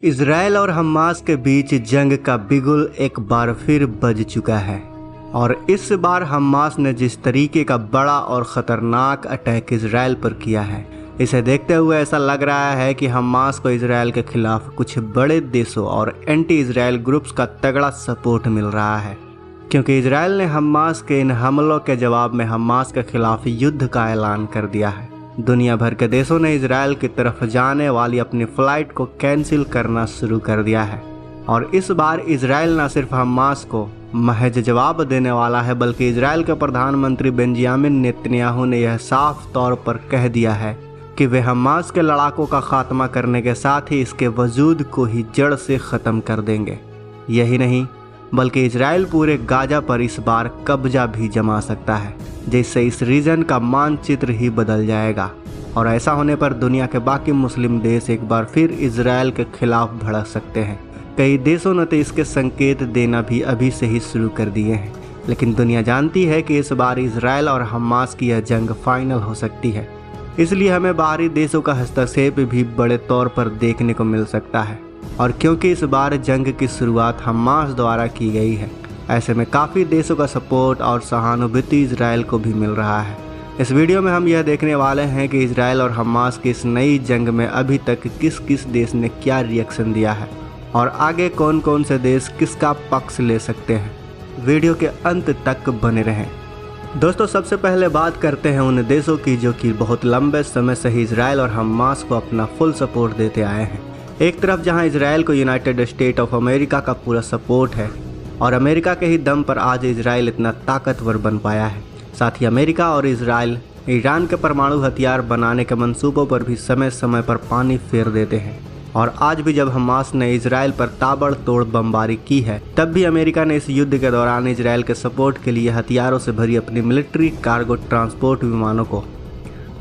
Israel और Hamas के बीच जंग का बिगुल एक बार फिर बज चुका है और इस बार हमास ने जिस तरीके का बड़ा और ख़तरनाक अटैक इजराइल पर किया है, इसे देखते हुए ऐसा लग रहा है कि हमास को इजराइल के खिलाफ कुछ बड़े देशों और एंटी इजराइल ग्रुप्स का तगड़ा सपोर्ट मिल रहा है, क्योंकि इजराइल ने हमास के इन हमलों के जवाब में हमास के खिलाफ युद्ध का ऐलान कर दिया है। दुनिया भर के देशों ने इजराइल की तरफ जाने वाली अपनी फ़्लाइट को कैंसिल करना शुरू कर दिया है और इस बार इजराइल न सिर्फ हमास को महज जवाब देने वाला है, बल्कि इजराइल के प्रधानमंत्री बेंजामिन नेतन्याहू ने यह साफ तौर पर कह दिया है कि वे हमास के लड़ाकों का खात्मा करने के साथ ही इसके वजूद को ही जड़ से ख़त्म कर देंगे। यही नहीं, बल्कि इजराइल पूरे गाजा पर इस बार कब्जा भी जमा सकता है, जिससे इस रीजन का मानचित्र ही बदल जाएगा और ऐसा होने पर दुनिया के बाकी मुस्लिम देश एक बार फिर इजराइल के खिलाफ भड़क सकते हैं। कई देशों ने तो इसके संकेत देना भी अभी से ही शुरू कर दिए हैं, लेकिन दुनिया जानती है कि इस बार इजराइल और हमास की यह जंग फाइनल हो सकती है। इसलिए हमें बाहरी देशों का हस्तक्षेप भी बड़े तौर पर देखने को मिल सकता है और क्योंकि इस बार जंग की शुरुआत हमास द्वारा की गई है, ऐसे में काफ़ी देशों का सपोर्ट और सहानुभूति इजराइल को भी मिल रहा है। इस वीडियो में हम यह देखने वाले हैं कि इजराइल और हमास की इस नई जंग में अभी तक किस किस देश ने क्या रिएक्शन दिया है और आगे कौन कौन से देश किसका पक्ष ले सकते हैं। वीडियो के अंत तक बने रहें। दोस्तों, सबसे पहले बात करते हैं उन देशों की जो कि बहुत लंबे समय से ही इजराइल और हमास को अपना फुल सपोर्ट देते आए हैं। एक तरफ जहां इजराइल को यूनाइटेड स्टेट ऑफ अमेरिका का पूरा सपोर्ट है और अमेरिका के ही दम पर आज इजराइल इतना ताकतवर बन पाया है। साथ ही अमेरिका और इजराइल ईरान के परमाणु हथियार बनाने के मंसूबों पर भी समय समय पर पानी फेर देते हैं और आज भी जब हमास ने इजराइल पर ताबड़तोड़ बमबारी की है, तब भी अमेरिका ने इस युद्ध के दौरान इजराइल के सपोर्ट के लिए हथियारों से भरी अपनी मिलिट्री कार्गो ट्रांसपोर्ट विमानों को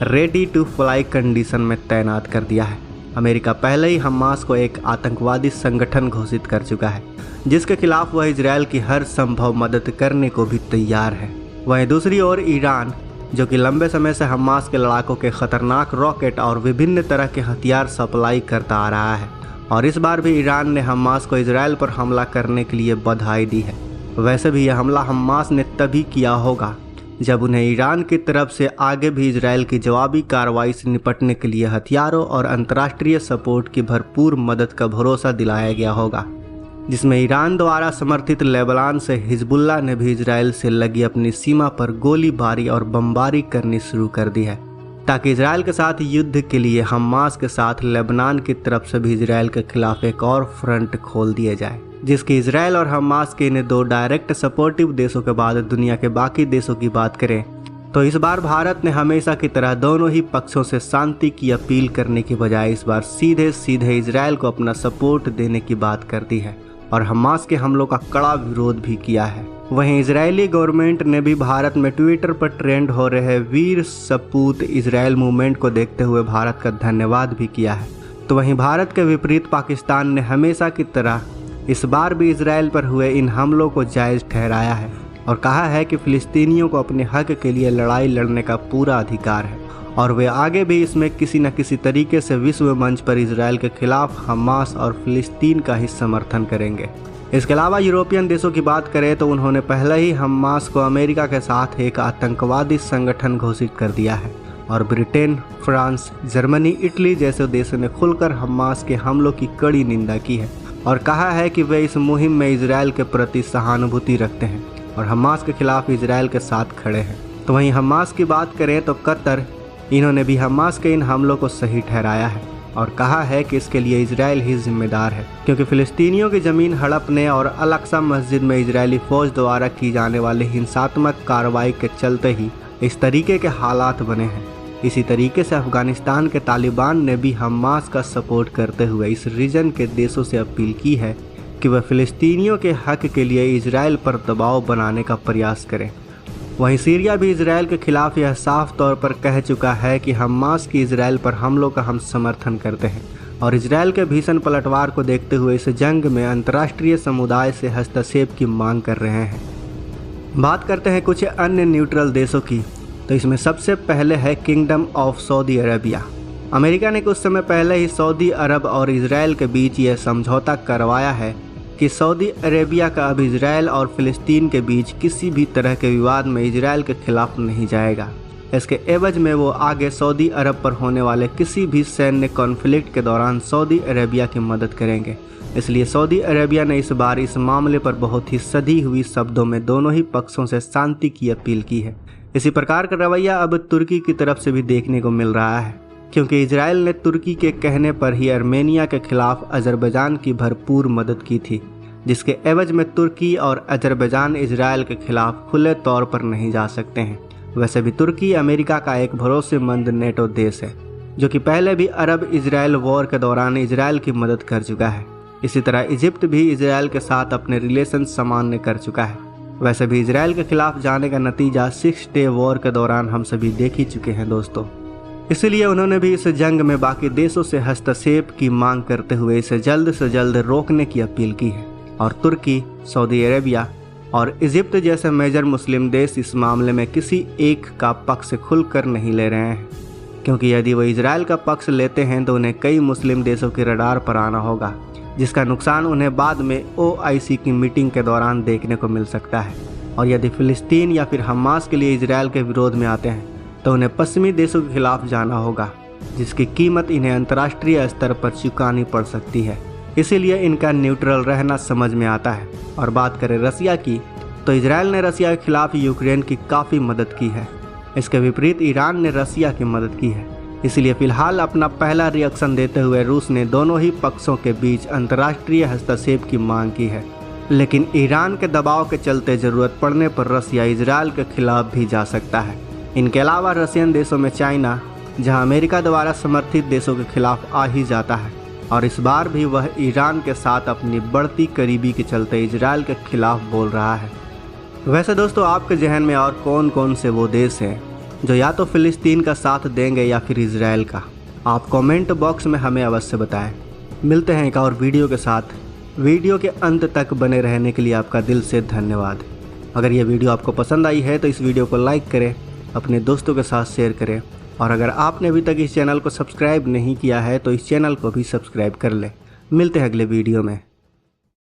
रेडी टू फ्लाई कंडीशन में तैनात कर दिया है। अमेरिका पहले ही हमास को एक आतंकवादी संगठन घोषित कर चुका है, जिसके खिलाफ वह इजराइल की हर संभव मदद करने को भी तैयार है। वहीं दूसरी ओर ईरान, जो कि लंबे समय से हमास के लड़ाकों के खतरनाक रॉकेट और विभिन्न तरह के हथियार सप्लाई करता आ रहा है और इस बार भी ईरान ने हमास को इजराइल पर हमला करने के लिए बधाई दी है। वैसे भी यह हमला हमास ने तभी किया होगा जब उन्हें ईरान की तरफ से आगे भी इजराइल की जवाबी कार्रवाई से निपटने के लिए हथियारों और अंतर्राष्ट्रीय सपोर्ट की भरपूर मदद का भरोसा दिलाया गया होगा, जिसमें ईरान द्वारा समर्थित लेबनान से हिजबुल्लाह ने भी इजराइल से लगी अपनी सीमा पर गोलीबारी और बमबारी करनी शुरू कर दी है, ताकि इजराइल के साथ युद्ध के लिए हमास के साथ लेबनान की तरफ से भी इजराइल के खिलाफ एक और फ्रंट खोल दिया जाए, जिसकी इजराइल और हमास के इन दो डायरेक्ट सपोर्टिव देशों के बाद दुनिया के बाकी देशों की बात करें तो इस बार भारत ने हमेशा की तरह दोनों ही पक्षों से शांति की अपील करने की बजाय इस बार सीधे सीधे इजराइल को अपना सपोर्ट देने की बात कर दी है और हमास के हमलों का कड़ा विरोध भी किया है। वहीं इजरायली गवर्नमेंट ने भी भारत में ट्विटर पर ट्रेंड हो रहे वीर सपूत इजराइल मूवमेंट को देखते हुए भारत का धन्यवाद भी किया है। तो वहीं भारत के विपरीत पाकिस्तान ने हमेशा की तरह इस बार भी इजराइल पर हुए इन हमलों को जायज़ ठहराया है और कहा है कि फिलिस्तीनियों को अपने हक के लिए लड़ाई लड़ने का पूरा अधिकार है और वे आगे भी इसमें किसी न किसी तरीके से विश्व मंच पर इजराइल के खिलाफ हमास और फिलिस्तीन का ही समर्थन करेंगे। इसके अलावा यूरोपियन देशों की बात करें तो उन्होंने पहले ही हमास को अमेरिका के साथ एक आतंकवादी संगठन घोषित कर दिया है और ब्रिटेन, फ्रांस, जर्मनी, इटली जैसे देशों ने खुलकर हमास के हमलों की कड़ी निंदा की है और कहा है कि वे इस मुहिम में इजराइल के प्रति सहानुभूति रखते हैं और हमास के खिलाफ इजराइल के साथ खड़े हैं। तो वहीं हमास की बात करें तो कतर, इन्होंने भी हमास के इन हमलों को सही ठहराया है और कहा है कि इसके लिए इजराइल ही जिम्मेदार है, क्योंकि फिलिस्तीनियों की ज़मीन हड़पने और अल-अक्सा मस्जिद में इजरायली फ़ौज द्वारा की जाने वाली हिंसात्मक कार्रवाई के चलते ही इस तरीके के हालात बने हैं। इसी तरीके से अफगानिस्तान के तालिबान ने भी हमास का सपोर्ट करते हुए इस रीजन के देशों से अपील की है कि वह फिलिस्तीनियों के हक के लिए इजराइल पर दबाव बनाने का प्रयास करें। वहीं सीरिया भी इजराइल के खिलाफ यह साफ तौर पर कह चुका है कि हमास की इजराइल पर हमलों का हम समर्थन करते हैं और इजराइल के भीषण पलटवार को देखते हुए इस जंग में अंतर्राष्ट्रीय समुदाय से हस्तक्षेप की मांग कर रहे हैं। बात करते हैं कुछ अन्य न्यूट्रल देशों की, तो इसमें सबसे पहले है kingdom of Saudi Arabia. America ने कुछ समय पहले ही सऊदी अरब और इजराइल के बीच यह समझौता करवाया है कि सऊदी अरेबिया का अब इजराइल और फिलिस्तीन के बीच किसी भी तरह के विवाद में इजराइल के खिलाफ नहीं जाएगा। इसके एवज में वो आगे सऊदी अरब पर होने वाले किसी भी सैन्य कॉन्फ्लिक्ट के दौरान सऊदी अरेबिया की मदद करेंगे। इसलिए सऊदी अरेबिया ने इस बार इस मामले पर बहुत ही सधी हुई शब्दों में दोनों ही पक्षों से शांति की अपील की है। इसी प्रकार का रवैया अब तुर्की की तरफ से भी देखने को मिल रहा है, क्योंकि इजराइल ने तुर्की के कहने पर ही आर्मेनिया के खिलाफ अजरबैजान की भरपूर मदद की थी, जिसके एवज में तुर्की और अजरबैजान इजराइल के खिलाफ खुले तौर पर नहीं जा सकते हैं। वैसे भी तुर्की अमेरिका का एक भरोसेमंद नेटो देश है, जो कि पहले भी अरब इजराइल वॉर के दौरान इजराइल की मदद कर चुका है। इसी तरह इजिप्ट भी इजराइल के साथ अपने रिलेशन सामान्य कर चुका है। वैसे भी इजराइल के खिलाफ जाने का नतीजा 6 डे वॉर के दौरान हम सभी देख ही चुके हैं दोस्तों। इसलिए उन्होंने भी इस जंग में बाकी देशों से हस्तक्षेप की मांग करते हुए इसे जल्द से जल्द रोकने की अपील की है। और तुर्की, सऊदी अरेबिया और इजिप्ट जैसे मेजर मुस्लिम देश इस मामले में किसी एक का पक्ष खुलकर नहीं ले रहे हैं, क्योंकि यदि वो इजराइल का पक्ष लेते हैं तो उन्हें कई मुस्लिम देशों के रडार पर आना होगा, जिसका नुकसान उन्हें बाद में OIC की मीटिंग के दौरान देखने को मिल सकता है। और यदि फिलिस्तीन या फिर हमास के लिए इजराइल के विरोध में आते हैं तो उन्हें पश्चिमी देशों के खिलाफ जाना होगा, जिसकी कीमत इन्हें अंतर्राष्ट्रीय स्तर पर चुकानी पड़ सकती है। इसीलिए इनका न्यूट्रल रहना समझ में आता है। और बात करें रसिया की, तो इजराइल ने रसिया के खिलाफ यूक्रेन की काफ़ी मदद की है। इसके विपरीत ईरान ने रसिया की मदद की है। इसलिए फिलहाल अपना पहला रिएक्शन देते हुए रूस ने दोनों ही पक्षों के बीच अंतर्राष्ट्रीय हस्तक्षेप की मांग की है। लेकिन ईरान के दबाव के चलते ज़रूरत पड़ने पर रसिया इजराइल के खिलाफ भी जा सकता है। इनके अलावा रशियन देशों में चाइना, जहां अमेरिका द्वारा समर्थित देशों के खिलाफ आ ही जाता है, और इस बार भी वह ईरान के साथ अपनी बढ़ती करीबी के चलते इजराइल के खिलाफ बोल रहा है। वैसे दोस्तों, आपके जहन में और कौन कौन से वो देश हैं जो या तो फिलिस्तीन का साथ देंगे या फिर इजराइल का? आप कमेंट बॉक्स में हमें अवश्य बताएं। मिलते हैं एक और वीडियो के साथ। वीडियो के अंत तक बने रहने के लिए आपका दिल से धन्यवाद। अगर ये वीडियो आपको पसंद आई है तो इस वीडियो को लाइक करें, अपने दोस्तों के साथ शेयर करें, और अगर आपने अभी तक इस चैनल को सब्सक्राइब नहीं किया है तो इस चैनल को भी सब्सक्राइब कर लें। मिलते हैं अगले वीडियो में।